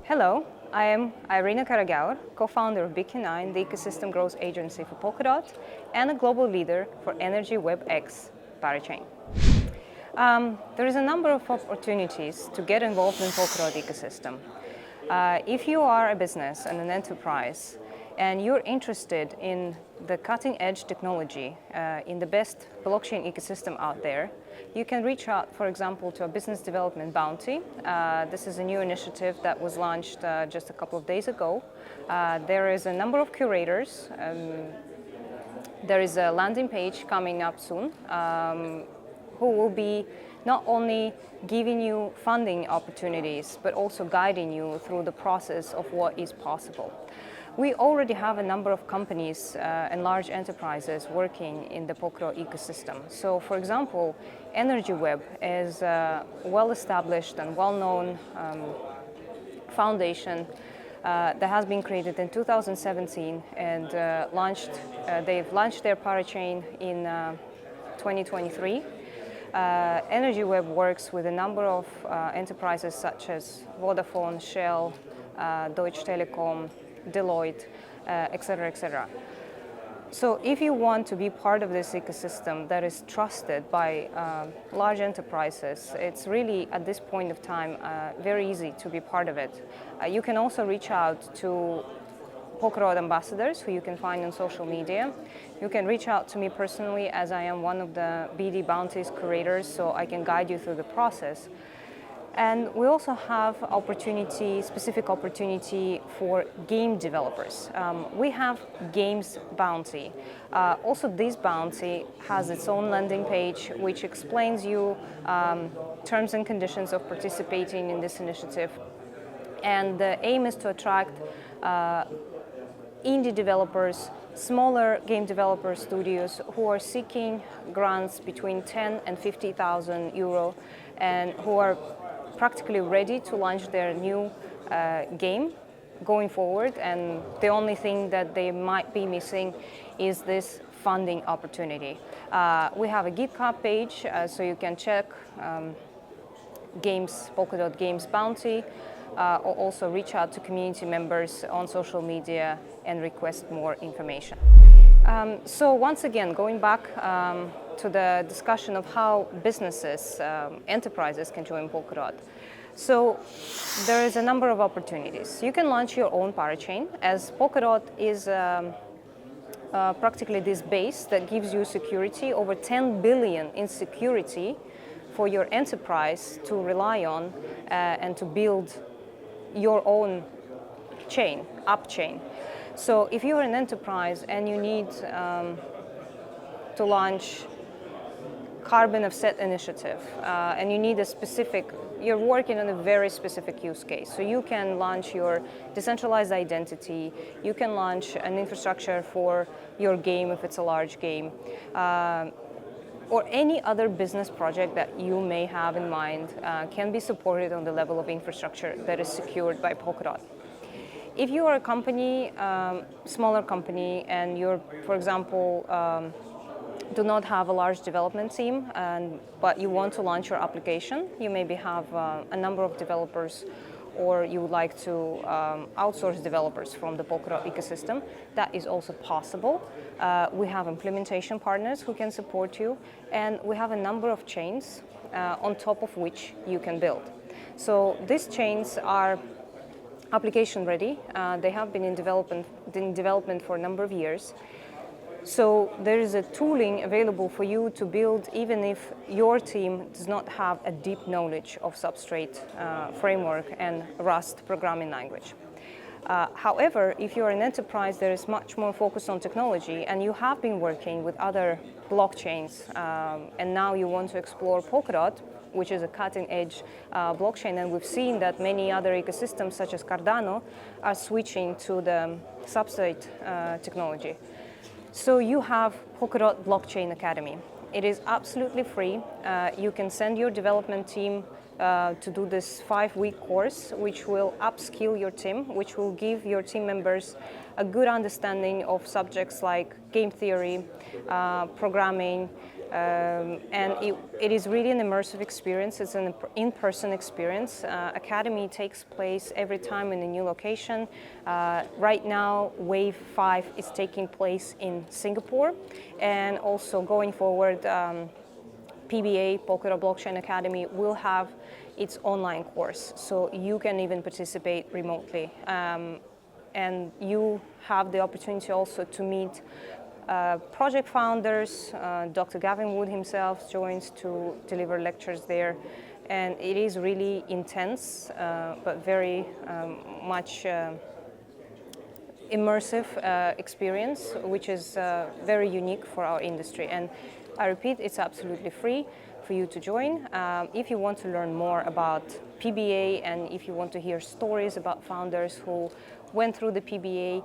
Hello, I am Irina Karagyaur, co-founder of BK9, the ecosystem growth agency for Polkadot, and a global leader for energy Webx parachain. There is a number of opportunities to get involved in Polkadot ecosystem. If you are a business and an enterprise, and you're interested in the cutting-edge technology in the best blockchain ecosystem out there, you can reach out, for example, to a business development bounty. This is a new initiative that was launched just a couple of days ago. There is a number of curators. There is a landing page coming up soon who will be not only giving you funding opportunities, but also guiding you through the process of what is possible. We already have a number of companies and large enterprises working in the Polkadot ecosystem. So, for example, EnergyWeb is a well-established and well-known foundation that has been created in 2017 and they've launched their parachain in 2023. EnergyWeb works with a number of enterprises such as Vodafone, Shell, Deutsche Telekom, Deloitte, etc., etc. So if you want to be part of this ecosystem that is trusted by large enterprises, it's really, at this point of time, very easy to be part of it. You can also reach out to Polkadot ambassadors, who you can find on social media. You can reach out to me personally, as I am one of the BD Bounties curators, so I can guide you through the process. And we also have specific opportunity for game developers. We have Games Bounty. Also, this bounty has its own landing page, which explains you terms and conditions of participating in this initiative. And the aim is to attract indie developers, smaller game developer studios who are seeking grants between 10 and 50,000 euro and who are practically ready to launch their new game going forward, and the only thing that they might be missing is this funding opportunity. We have a GitHub page, so you can check Polkadot Games Bounty, or also reach out to community members on social media and request more information. So once again, going back to the discussion of how businesses, enterprises can join Polkadot. So there is a number of opportunities. You can launch your own parachain, as Polkadot is practically this base that gives you security, over 10 billion in security for your enterprise to rely on and to build your own chain, upchain. So if you're an enterprise and you need to launch carbon offset initiative and you need you're working on a very specific use case. So you can launch your decentralized identity, you can launch an infrastructure for your game if it's a large game, or any other business project that you may have in mind can be supported on the level of infrastructure that is secured by Polkadot. If you are a company, smaller company, and you're, for example, do not have a large development team, but you want to launch your application, you maybe have a number of developers, or you would like to outsource developers from the Polkadot ecosystem, that is also possible. We have implementation partners who can support you, and we have a number of chains on top of which you can build. So these chains are application ready. They have been in development for a number of years. So there is a tooling available for you to build even if your team does not have a deep knowledge of Substrate framework and Rust programming language. However, if you're an enterprise that is much more focused on technology and you have been working with other blockchains and now you want to explore Polkadot, which is a cutting-edge blockchain, and we've seen that many other ecosystems such as Cardano are switching to the Substrate technology. So you have Polkadot Blockchain Academy. It is absolutely free. You can send your development team to do this 5-week course, which will upskill your team, which will give your team members a good understanding of subjects like game theory, programming, And it is really an immersive experience. It's an in-person experience. Academy takes place every time in a new location. Right now, Wave 5 is taking place in Singapore, and also going forward, PBA, Polkadot Blockchain Academy, will have its online course, so you can even participate remotely. And you have the opportunity also to meet project founders. Dr. Gavin Wood himself joins to deliver lectures there. And it is really intense, but very much immersive experience, which is very unique for our industry. And I repeat, it's absolutely free for you to join. If you want to learn more about PBA, and if you want to hear stories about founders who went through the PBA,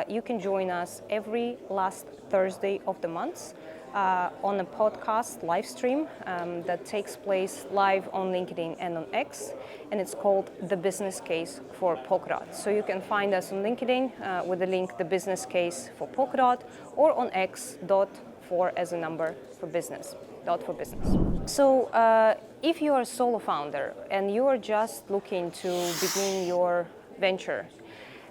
you can join us every last Thursday of the month on a podcast live stream that takes place live on LinkedIn and on X, and it's called The Business Case for Polkadot. So you can find us on LinkedIn with the link The Business Case for Polkadot, or on X, .4 as a number for business, .for business. So if you are a solo founder and you are just looking to begin your venture,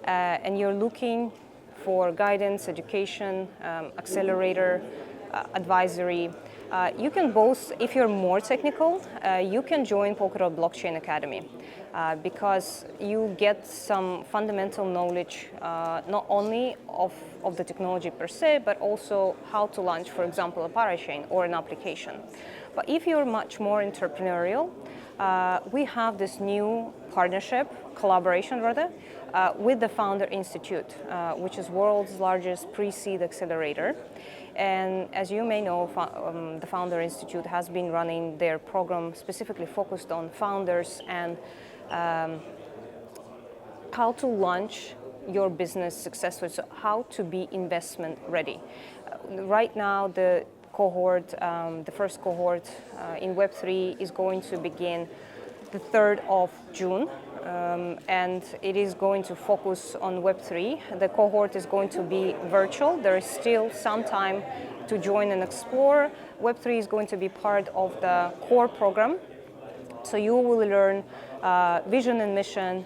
and you're looking for guidance, education, accelerator, advisory, you can both, if you're more technical, you can join Polkadot Blockchain Academy because you get some fundamental knowledge not only of the technology per se, but also how to launch, for example, a parachain or an application. But if you're much more entrepreneurial, we have this new collaboration with the Founder Institute, which is world's largest pre-seed accelerator. And as you may know, the Founder Institute has been running their program specifically focused on founders and how to launch your business successfully, so how to be investment ready. Right now, the first cohort in Web3 is going to begin the 3rd of June. And it is going to focus on Web3. The cohort is going to be virtual. There is still some time to join and explore. Web3 is going to be part of the core program. So you will learn vision and mission,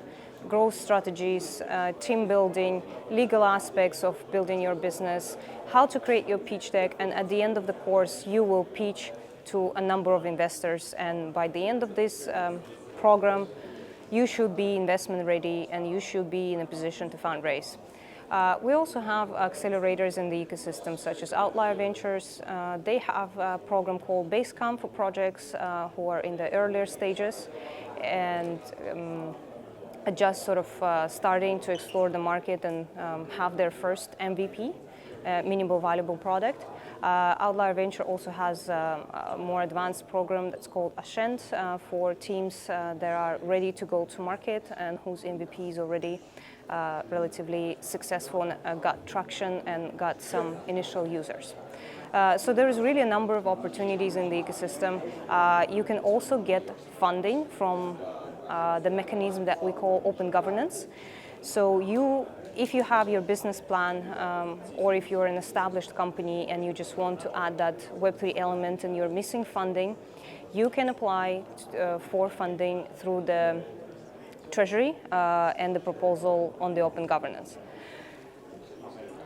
growth strategies, team building, legal aspects of building your business, how to create your pitch deck, and at the end of the course, you will pitch to a number of investors. And by the end of this program, you should be investment ready and you should be in a position to fundraise. We also have accelerators in the ecosystem, such as Outlier Ventures. They have a program called Basecamp for projects who are in the earlier stages and just sort of starting to explore the market and have their first MVP, minimal valuable product. Outlier Venture also has a more advanced program that's called Ascend for teams that are ready to go to market and whose MVP is already relatively successful and got traction and got some initial users. So there is really a number of opportunities in the ecosystem. You can also get funding from the mechanism that we call open governance. So if you have your business plan, or if you're an established company and you just want to add that Web3 element and you're missing funding, you can apply for funding through the Treasury and the proposal on the open governance.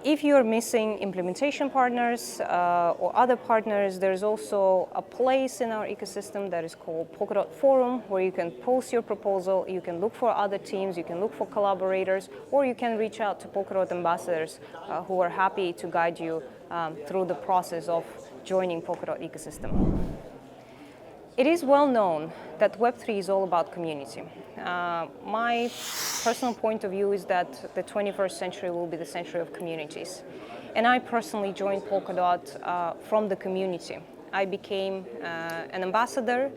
If you're missing implementation partners or other partners, there's also a place in our ecosystem that is called Polkadot Forum, where you can post your proposal, you can look for other teams, you can look for collaborators, or you can reach out to Polkadot ambassadors who are happy to guide you through the process of joining Polkadot ecosystem. It is well known that Web3 is all about community. My personal point of view is that the 21st century will be the century of communities. And I personally joined Polkadot from the community. I became an ambassador,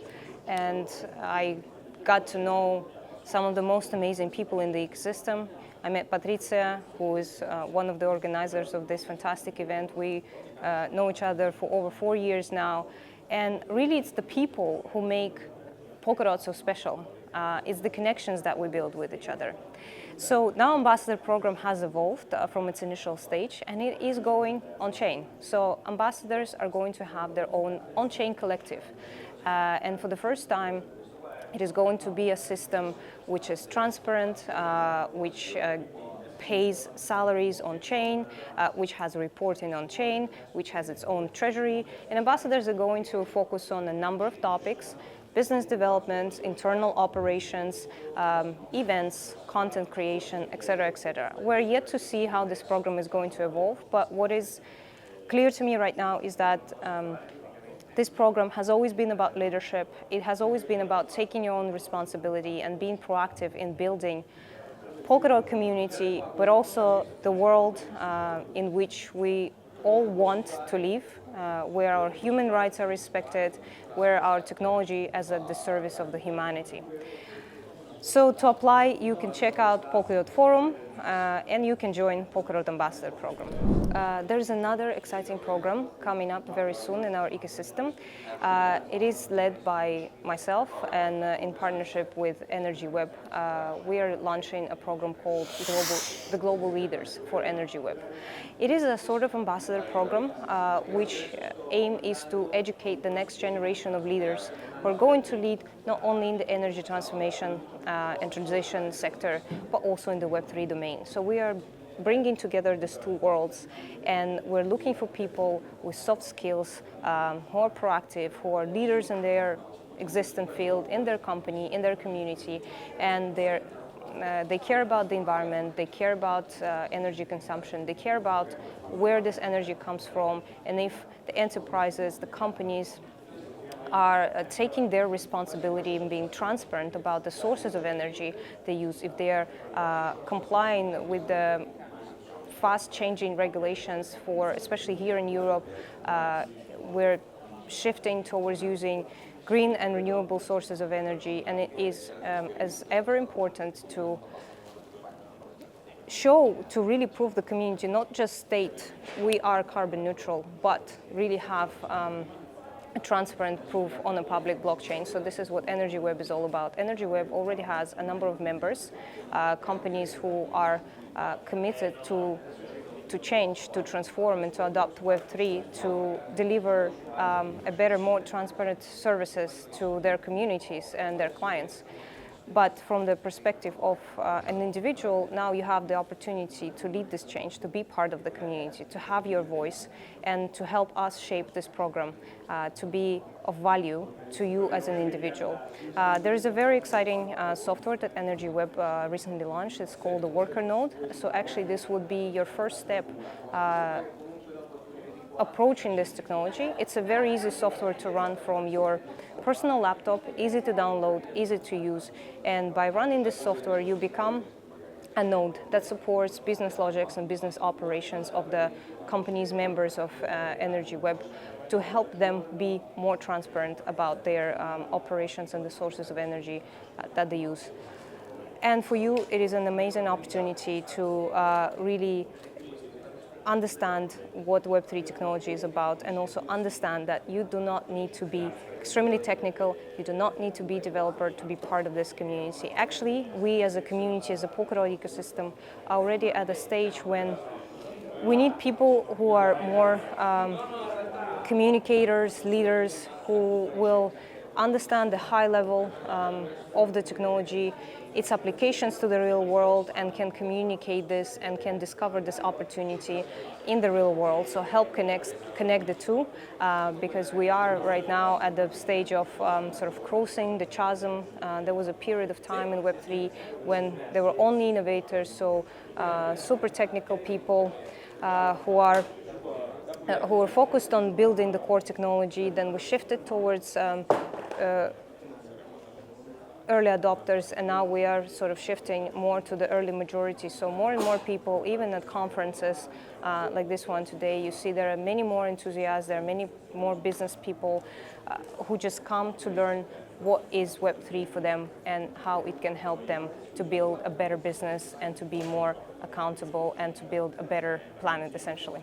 and I got to know some of the most amazing people in the ecosystem. I met Patricia, who is one of the organizers of this fantastic event. We know each other for over 4 years now. And really, it's the people who make Polkadot so special? It's the connections that we build with each other. So now Ambassador program has evolved from its initial stage, and it is going on-chain. So ambassadors are going to have their own on-chain collective. And for the first time, it is going to be a system which is transparent, which pays salaries on-chain, which has reporting on-chain, which has its own treasury. And ambassadors are going to focus on a number of topics: business development, internal operations, events, content creation, etc., etc. We're yet to see how this program is going to evolve, but what is clear to me right now is that this program has always been about leadership. It has always been about taking your own responsibility and being proactive in building Polkadot community, but also the world in which we all want to live, where our human rights are respected, where our technology is at the service of the humanity. So to apply, you can check out Polkadot forum and you can join Polkadot Ambassador program. There's another exciting program coming up very soon in our ecosystem. It is led by myself and in partnership with Energy Web. We are launching a program called the Global Leaders for Energy Web. It is a sort of ambassador program which aim is to educate the next generation of leaders who are going to lead not only in the energy transformation and transition sector, but also in the Web3 domain. So we are bringing together these two worlds, and we're looking for people with soft skills, who are proactive, who are leaders in their existing field, in their company, in their community, and they care about the environment, they care about energy consumption, they care about where this energy comes from, and if the enterprises, the companies are taking their responsibility and being transparent about the sources of energy they use, if they are complying with the fast-changing regulations for, especially here in Europe, we're shifting towards using green and renewable sources of energy, and it is as ever important to really prove the community, not just state we are carbon neutral, but really have a transparent proof on a public blockchain. So this is what Energy Web is all about. Energy Web already has a number of members, companies who are committed to change, to transform, and to adopt Web3 to deliver a better, more transparent services to their communities and their clients. But from the perspective of an individual, now you have the opportunity to lead this change, to be part of the community, to have your voice, and to help us shape this program to be of value to you as an individual. There is a very exciting software that Energy Web recently launched. It's called the Worker Node. So actually this would be your first step approaching this technology. It's a very easy software to run from your personal laptop, easy to download, easy to use. And by running this software, you become a node that supports business logics and business operations of the company's members of Energy Web to help them be more transparent about their operations and the sources of energy that they use. And for you, it is an amazing opportunity to really understand what Web3 technology is about, and also understand that you do not need to be extremely technical, you do not need to be a developer to be part of this community. Actually, we as a community, as a Polkadot ecosystem, are already at a stage when we need people who are more communicators, leaders, who will understand the high level of the technology, its applications to the real world, and can communicate this and can discover this opportunity in the real world. So help connect the two, because we are right now at the stage of sort of crossing the chasm. There was a period of time in Web3 when there were only innovators, so super technical people who are focused on building the core technology. Then we shifted towards early adopters, and now we are sort of shifting more to the early majority. So more and more people, even at conferences like this one today, you see there are many more enthusiasts, there are many more business people who just come to learn what is Web3 for them and how it can help them to build a better business and to be more accountable and to build a better planet, essentially.